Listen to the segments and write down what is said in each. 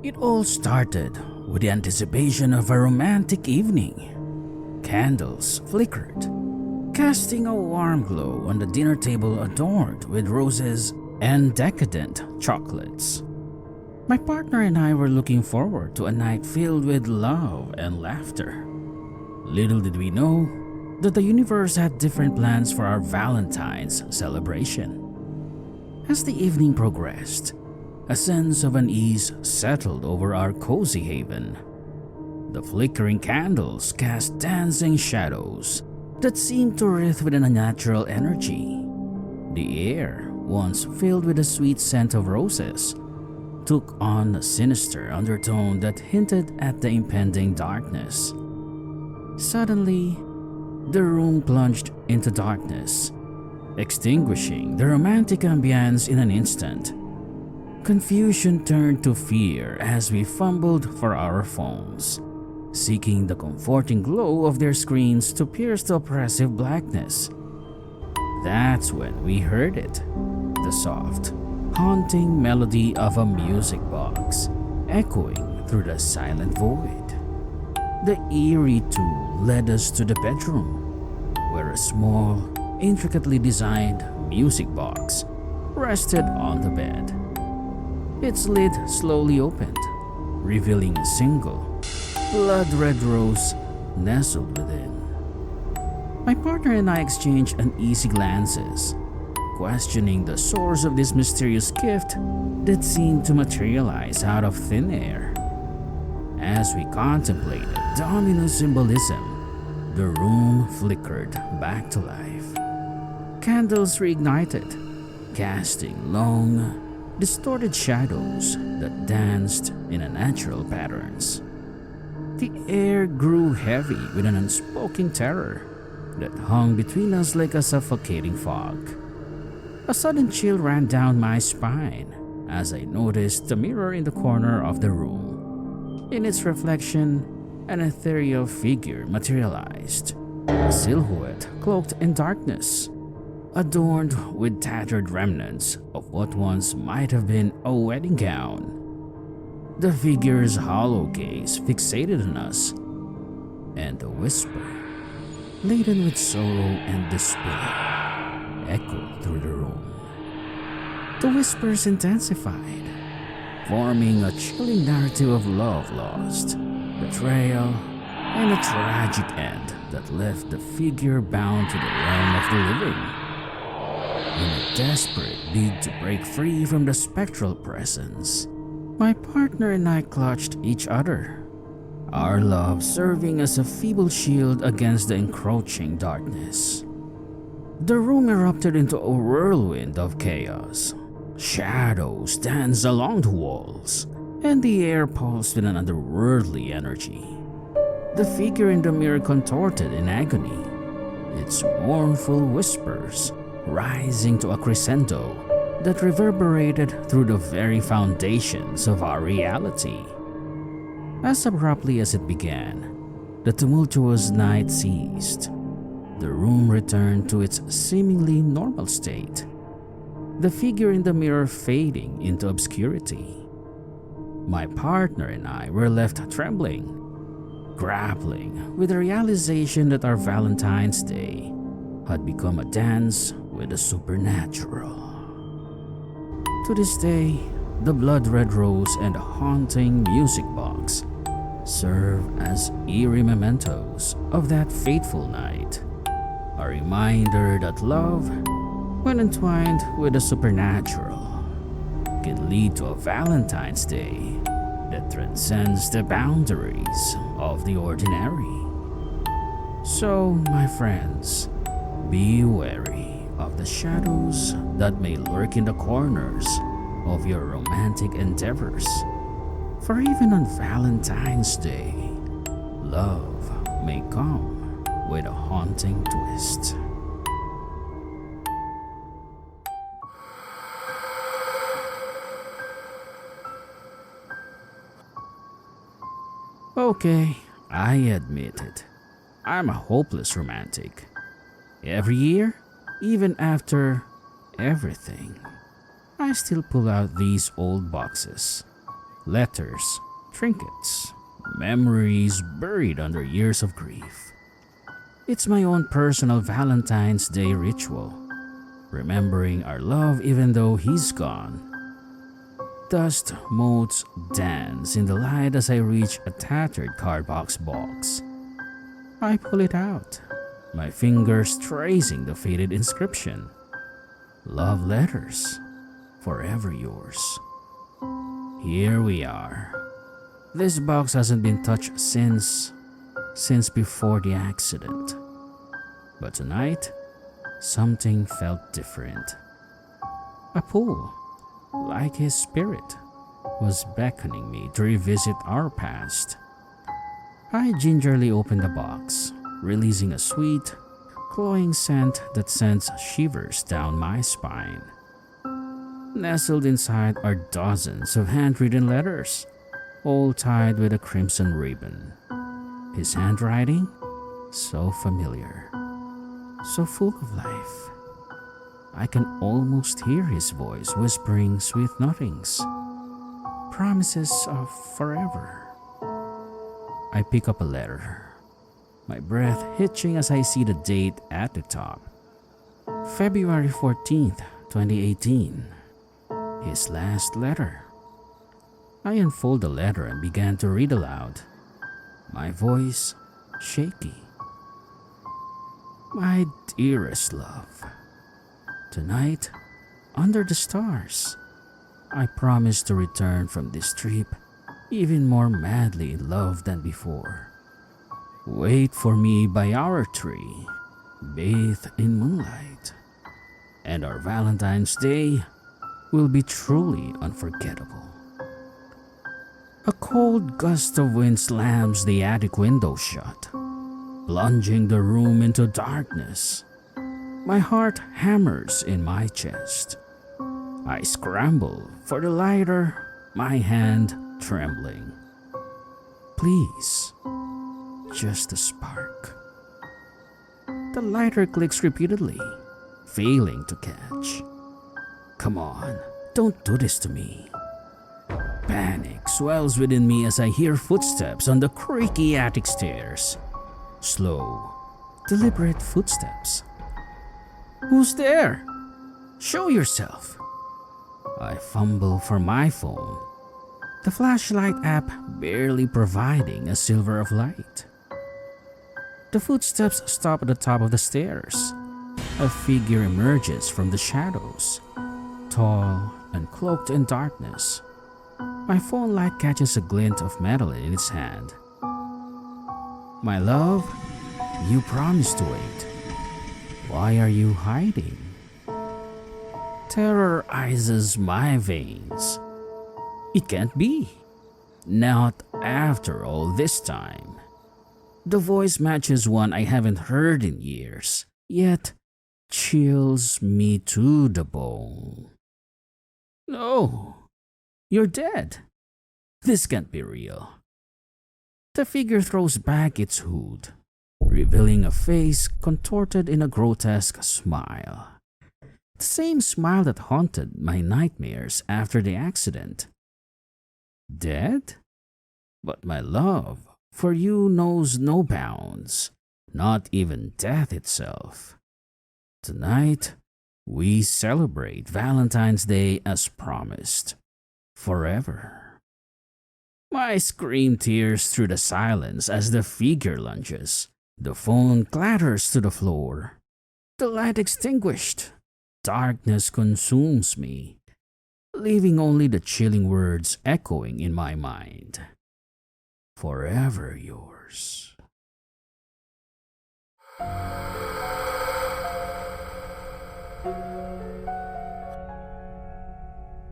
It all started with the anticipation of a romantic evening. Candles flickered, casting a warm glow on the dinner table adorned with roses and decadent chocolates. My partner and I were looking forward to a night filled with love and laughter. Little did we know that the universe had different plans for our Valentine's celebration. As the evening progressed, a sense of unease settled over our cozy haven. The flickering candles cast dancing shadows that seemed to writhe with an unnatural energy. The air, once filled with the sweet scent of roses, took on a sinister undertone that hinted at the impending darkness. Suddenly, the room plunged into darkness, extinguishing the romantic ambience in an instant. Confusion turned to fear as we fumbled for our phones, seeking the comforting glow of their screens to pierce the oppressive blackness. That's when we heard it, the soft, haunting melody of a music box echoing through the silent void. The eerie tune led us to the bedroom, where a small, intricately designed music box rested on the bed. Its lid slowly opened, revealing a single, blood-red rose nestled within. My partner and I exchanged uneasy glances, questioning the source of this mysterious gift that seemed to materialize out of thin air. As we contemplated the ominous symbolism, the room flickered back to life. Candles reignited, casting long, distorted shadows that danced in unnatural patterns. The air grew heavy with an unspoken terror that hung between us like a suffocating fog. A sudden chill ran down my spine as I noticed the mirror in the corner of the room. In its reflection, an ethereal figure materialized, a silhouette cloaked in darkness, adorned with tattered remnants of what once might have been a wedding gown. The figure's hollow gaze fixated on us, and a whisper, laden with sorrow and despair, echoed through the room. The whispers intensified, forming a chilling narrative of love lost, betrayal, and a tragic end that left the figure bound to the realm of the living. In a desperate bid to break free from the spectral presence, my partner and I clutched each other, our love serving as a feeble shield against the encroaching darkness. The room erupted into a whirlwind of chaos. Shadows danced along the walls, and the air pulsed with an otherworldly energy. The figure in the mirror contorted in agony, its mournful whispers rising to a crescendo that reverberated through the very foundations of our reality. As abruptly as it began, the tumultuous night ceased. The room returned to its seemingly normal state, the figure in the mirror fading into obscurity. My partner and I were left trembling, grappling with the realization that our Valentine's Day had become a dance with the supernatural. To this day, the blood-red rose and the haunting music box serve as eerie mementos of that fateful night, a reminder that love, when entwined with the supernatural, can lead to a Valentine's Day that transcends the boundaries of the ordinary. So, my friends, be wary of the shadows that may lurk in the corners of your romantic endeavors. For even on Valentine's Day, love may come with a haunting twist. Okay, I admit it. I'm a hopeless romantic. Every year, even after everything, I still pull out these old boxes, Letters, trinkets, memories buried under years of grief. It's my own personal Valentine's Day ritual, remembering our love even though he's gone. Dust motes dance in the light as I reach a tattered cardbox box. I pull it out, my fingers tracing the faded inscription. Love letters, forever yours. Here we are. This box hasn't been touched since before the accident. But tonight, something felt different. A pull, like his spirit, was beckoning me to revisit our past. I gingerly opened the box, releasing a sweet, cloying scent that sends shivers down my spine. Nestled inside are dozens of handwritten letters, all tied with a crimson ribbon. His handwriting, so familiar, so full of life. I can almost hear his voice whispering sweet nothings, promises of forever. I pick up a letter, my breath hitching as I see the date at the top. February 14th, 2018. His last letter. I unfold the letter and began to read aloud, my voice shaky. My dearest love, tonight, under the stars, I promise to return from this trip even more madly in love than before. Wait for me by our tree, bathed in moonlight, and our Valentine's Day will be truly unforgettable. A cold gust of wind slams the attic window shut, plunging the room into darkness. My heart hammers in my chest. I scramble for the lighter, my hand trembling. Please, just a spark. The lighter clicks repeatedly, failing to catch. Come on, don't do this to me. Panic swells within me as I hear footsteps on the creaky attic stairs. Slow, deliberate footsteps. Who's there? Show yourself. I fumble for my phone, the flashlight app barely providing a silver of light. The footsteps stop at the top of the stairs. A figure emerges from the shadows, tall and cloaked in darkness. My phone light catches a glint of metal in its hand. My love, you promised to wait. Why are you hiding? Terror ices my veins. It can't be. Not after all this time. The voice matches one I haven't heard in years, yet chills me to the bone. No, you're dead. This can't be real. The figure throws back its hood, revealing a face contorted in a grotesque smile. The same smile that haunted my nightmares after the accident. Dead? But my love for you knows no bounds, not even death itself. Tonight, we celebrate Valentine's Day as promised, forever. I scream tears through the silence as the figure lunges. The phone clatters to the floor. The light extinguished. Darkness consumes me, leaving only the chilling words echoing in my mind. Forever yours.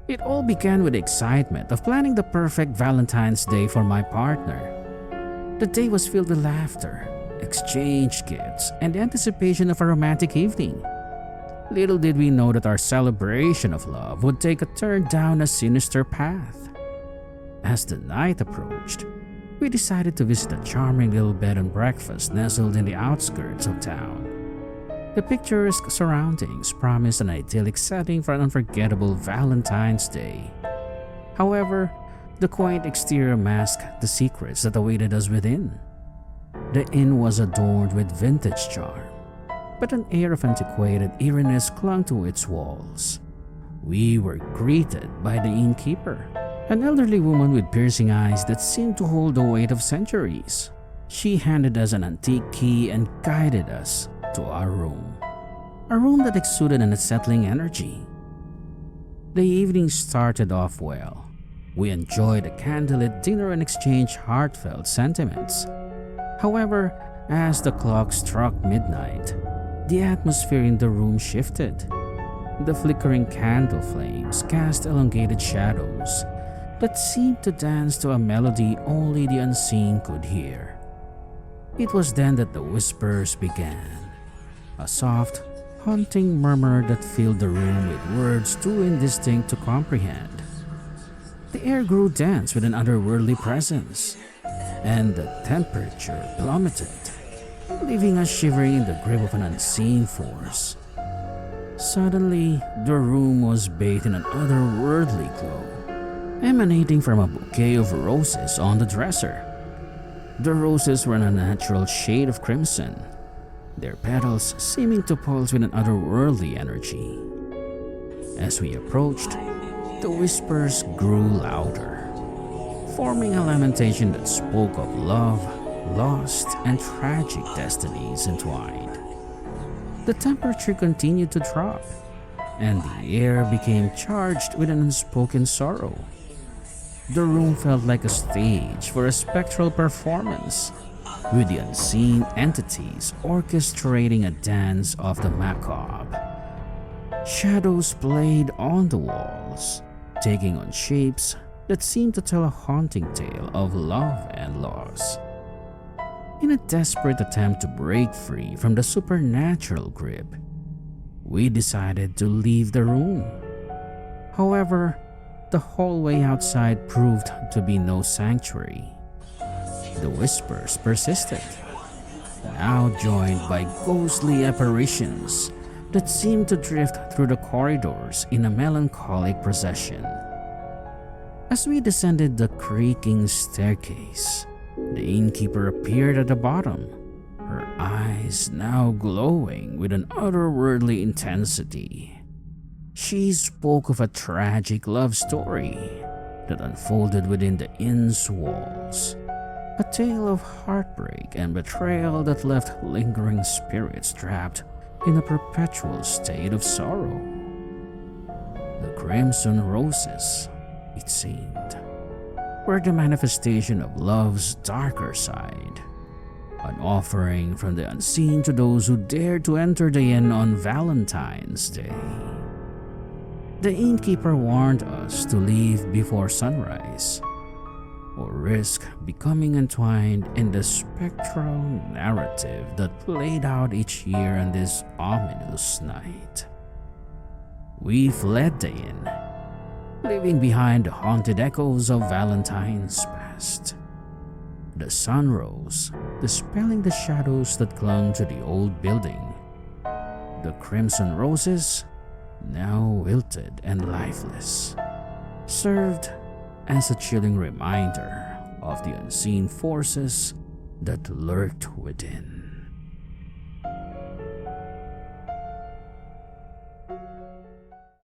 It all began with the excitement of planning the perfect Valentine's Day for my partner. The day was filled with laughter, exchanged gifts, and the anticipation of a romantic evening. Little did we know that our celebration of love would take a turn down a sinister path. As the night approached, we decided to visit a charming little bed and breakfast nestled in the outskirts of town. The picturesque surroundings promised an idyllic setting for an unforgettable Valentine's Day. However, The quiet exterior masked the secrets that awaited us within. The inn was adorned with vintage charm, but an air of antiquated eeriness clung to its walls. We were greeted by the innkeeper, an elderly woman with piercing eyes that seemed to hold the weight of centuries. She handed us an antique key and guided us to our room, a room that exuded an unsettling energy. The evening started off well. We enjoyed a candlelit dinner and exchanged heartfelt sentiments. However, as the clock struck midnight, the atmosphere in the room shifted. The flickering candle flames cast elongated shadows that seemed to dance to a melody only the unseen could hear. It was then that the whispers began, a soft, haunting murmur that filled the room with words too indistinct to comprehend. The air grew dense with an otherworldly presence, and the temperature plummeted, leaving us shivering in the grip of an unseen force. Suddenly, the room was bathed in an otherworldly glow, emanating from a bouquet of roses on the dresser. The roses were an unnatural shade of crimson, their petals seeming to pulse with an otherworldly energy. As we approached, the whispers grew louder, forming a lamentation that spoke of love, lost, and tragic destinies entwined. The temperature continued to drop, and the air became charged with an unspoken sorrow. The room felt like a stage for a spectral performance, with the unseen entities orchestrating a dance of the macabre. Shadows played on the walls, taking on shapes that seemed to tell a haunting tale of love and loss. In a desperate attempt to break free from the supernatural grip, we decided to leave the room. However, the hallway outside proved to be no sanctuary. The whispers persisted, now joined by ghostly apparitions that seemed to drift through the corridors in a melancholic procession. As we descended the creaking staircase, the innkeeper appeared at the bottom, her eyes now glowing with an otherworldly intensity. She spoke of a tragic love story that unfolded within the inn's walls, a tale of heartbreak and betrayal that left lingering spirits trapped in a perpetual state of sorrow. The crimson roses, it seemed, were the manifestation of love's darker side, an offering from the unseen to those who dared to enter the inn on Valentine's Day. The innkeeper warned us to leave before sunrise, or risk becoming entwined in the spectral narrative that played out each year on this ominous night. We fled the inn, leaving behind the haunted echoes of Valentine's past. The sun rose, dispelling the shadows that clung to the old building. The crimson roses, now wilted and lifeless, served as a chilling reminder of the unseen forces that lurked within.